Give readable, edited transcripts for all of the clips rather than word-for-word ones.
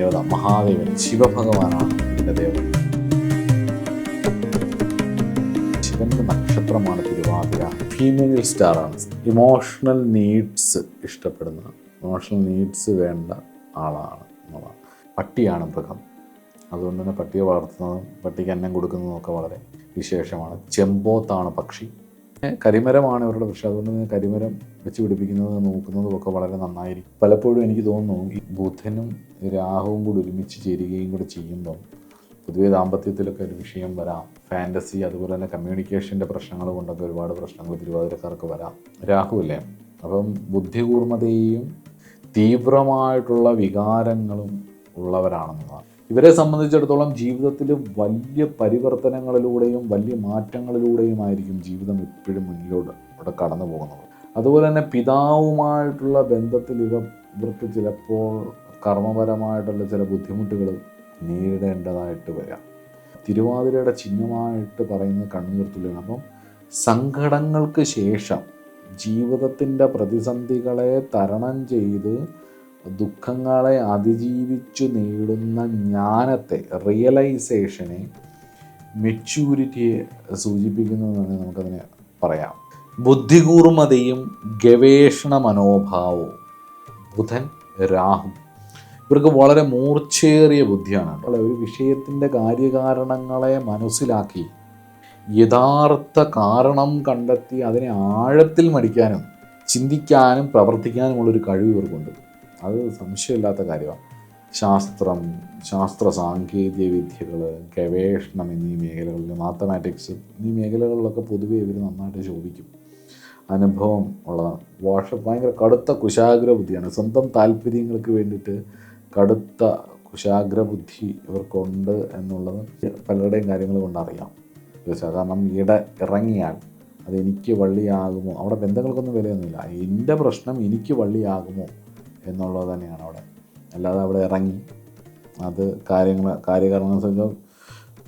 ദേവത മഹാദേവൻ ശിവഭഗവാനാണ് ഇതിൻ്റെ ദേവത. ശിവന്റെ നക്ഷത്രമാണ് തിരുവാതിര. ഫീമെയിൽ സ്റ്റാറാണ്. ഇമോഷണൽ നീഡ്സ് ഇഷ്ടപ്പെടുന്ന, ഇമോഷണൽ നീഡ്സ് വേണ്ട ആളാണ് എന്നുള്ളതാണ്. പട്ടിയാണ് മൃഗം. അതുകൊണ്ട് തന്നെ പട്ടിയെ വളർത്തുന്നതും പട്ടിക്ക് അന്നം കൊടുക്കുന്നതും ഒക്കെ വളരെ വിശേഷമാണ്. ചെമ്പോത്താണ് പക്ഷി. കരിമരമാണ് ഇവരുടെ പക്ഷി. അതുകൊണ്ട് തന്നെ കരിമരം വെച്ച് പിടിപ്പിക്കുന്നതും നോക്കുന്നതും ഒക്കെ വളരെ നന്നായിരിക്കും. പലപ്പോഴും എനിക്ക് തോന്നുന്നു ഈ ബുധനും രാഹുവും കൂടി ഒരുമിച്ച് ചേരുകയും കൂടി ചെയ്യുമ്പം പൊതുവെ ദാമ്പത്യത്തിലൊക്കെ ഒരു വിഷയം വരാം. ഫാൻറ്റസി, അതുപോലെ തന്നെ കമ്മ്യൂണിക്കേഷൻ്റെ പ്രശ്നങ്ങൾ കൊണ്ടൊക്കെ ഒരുപാട് പ്രശ്നങ്ങൾ തിരുവാതിരക്കാർക്ക് വരാം. രാഹുവല്ലേ, അപ്പം ബുദ്ധികൂർമ്മതയും തീവ്രമായിട്ടുള്ള വികാരങ്ങളും ഉള്ളവരാണെന്നതാണ്. ഇവരെ സംബന്ധിച്ചിടത്തോളം ജീവിതത്തിൽ വലിയ പരിവർത്തനങ്ങളിലൂടെയും വലിയ മാറ്റങ്ങളിലൂടെയുമായിരിക്കും ജീവിതം എപ്പോഴും മുന്നിലൂടെ കടന്നു പോകുന്നത്. അതുപോലെ തന്നെ പിതാവുമായിട്ടുള്ള ബന്ധത്തിൽ ഇവർക്ക് ചിലപ്പോൾ കർമ്മപരമായിട്ടുള്ള ചില ബുദ്ധിമുട്ടുകൾ നേരിടേണ്ടതായിട്ട് വരാം. തിരുവാതിരയുടെ ചിഹ്നമായിട്ട് പറയുന്നത് കണ്ണുനീർത്തുള്ളിയാണ്. അപ്പം സങ്കടങ്ങൾക്ക് ശേഷം ജീവിതത്തിൻ്റെ പ്രതിസന്ധികളെ തരണം ചെയ്ത് ദുഃഖങ്ങളെ അതിജീവിച്ചു നേടുന്ന ജ്ഞാനത്തെ, റിയലൈസേഷനെ, മെച്യൂരിറ്റിയെ സൂചിപ്പിക്കുന്നതെന്ന് നമുക്കതിനെ പറയാം. ബുദ്ധികൂർമ്മതയും ഗവേഷണ മനോഭാവവും. ബുധൻ രാഹു ഇവർക്ക് വളരെ മൂർച്ചയേറിയ ബുദ്ധിയാണ്. ഒരു വിഷയത്തിൻ്റെ കാര്യകാരണങ്ങളെ മനസ്സിലാക്കി യഥാർത്ഥ കാരണം കണ്ടെത്തി അതിനെ ആഴത്തിൽ പഠിക്കാനും ചിന്തിക്കാനും പ്രവർത്തിക്കാനുമുള്ളൊരു കഴിവ് ഇവർക്കുണ്ട്. അത് സംശയമില്ലാത്ത കാര്യമാണ്. ശാസ്ത്രം, ശാസ്ത്ര സാങ്കേതിക വിദ്യകൾ, ഗവേഷണം എന്നീ മേഖലകളിൽ, മാത്തമാറ്റിക്സ് എന്നീ മേഖലകളിലൊക്കെ പൊതുവെ ഇവർ നന്നായിട്ട് ശോഭിക്കും. അനുഭവം ഉള്ളതാണ്. ഭയങ്കര കടുത്ത കുശാഗ്ര ബുദ്ധിയാണ്. സ്വന്തം താല്പര്യങ്ങൾക്ക് വേണ്ടിയിട്ട് കടുത്ത കുശാഗ്ര ബുദ്ധി ഇവർക്കുണ്ട് എന്നുള്ളത് പലരുടെയും കാര്യങ്ങൾ കൊണ്ടറിയാം. കാരണം ഇറങ്ങിയാൽ അതെനിക്ക് വള്ളിയാകുമോ, അവിടെ ബന്ധങ്ങൾക്കൊന്നും വിലയൊന്നുമില്ല. എൻ്റെ പ്രശ്നം എനിക്ക് വള്ളിയാകുമോ എന്നുള്ളത് തന്നെയാണ് അവിടെ. അല്ലാതെ അവിടെ ഇറങ്ങി അത് കാര്യകാരണങ്ങൾ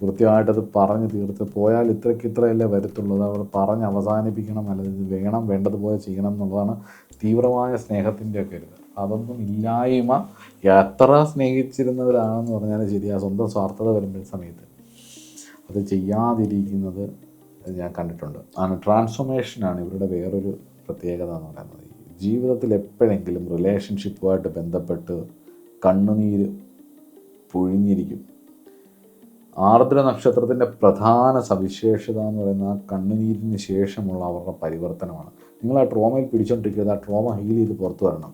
കൃത്യമായിട്ടത് പറഞ്ഞ് തീർത്ത് പോയാൽ ഇത്രയല്ലേ വരത്തുള്ളൂ. അത് അവിടെ പറഞ്ഞ് അവസാനിപ്പിക്കണം, അല്ലെങ്കിൽ വേണം, വേണ്ടതുപോലെ ചെയ്യണം എന്നുള്ളതാണ് തീവ്രമായ സ്നേഹത്തിൻ്റെയൊക്കെ ഒരു. അതൊന്നും ഇല്ലായ്മ. എത്ര സ്നേഹിച്ചിരുന്നവരാണെന്ന് പറഞ്ഞാൽ ശരിയാ, സ്വന്തം സ്വാർത്ഥത വരുമ്പോൾ സമയത്ത് അത് ചെയ്യാതിരിക്കുന്നത് ഞാൻ കണ്ടിട്ടുണ്ട്. ട്രാൻസ്ഫോർമേഷനാണ് ഇവരുടെ വേറൊരു പ്രത്യേകത എന്ന് പറയുന്നത്. ജീവിതത്തിൽ എപ്പോഴെങ്കിലും റിലേഷൻഷിപ്പുമായിട്ട് ബന്ധപ്പെട്ട് കണ്ണുനീര് പൊഴിഞ്ഞിരിക്കും. ആർദ്ര നക്ഷത്രത്തിൻ്റെ പ്രധാന സവിശേഷത എന്ന് പറയുന്നത് ആ കണ്ണുനീരിന് ശേഷമുള്ള അവരുടെ പരിവർത്തനമാണ്. നിങ്ങൾ ആ ട്രോമയിൽ പിടിച്ചോണ്ടിരിക്കുന്നത്, ആ ട്രോമ ഹീൽ ചെയ്ത് പുറത്തു വരണം.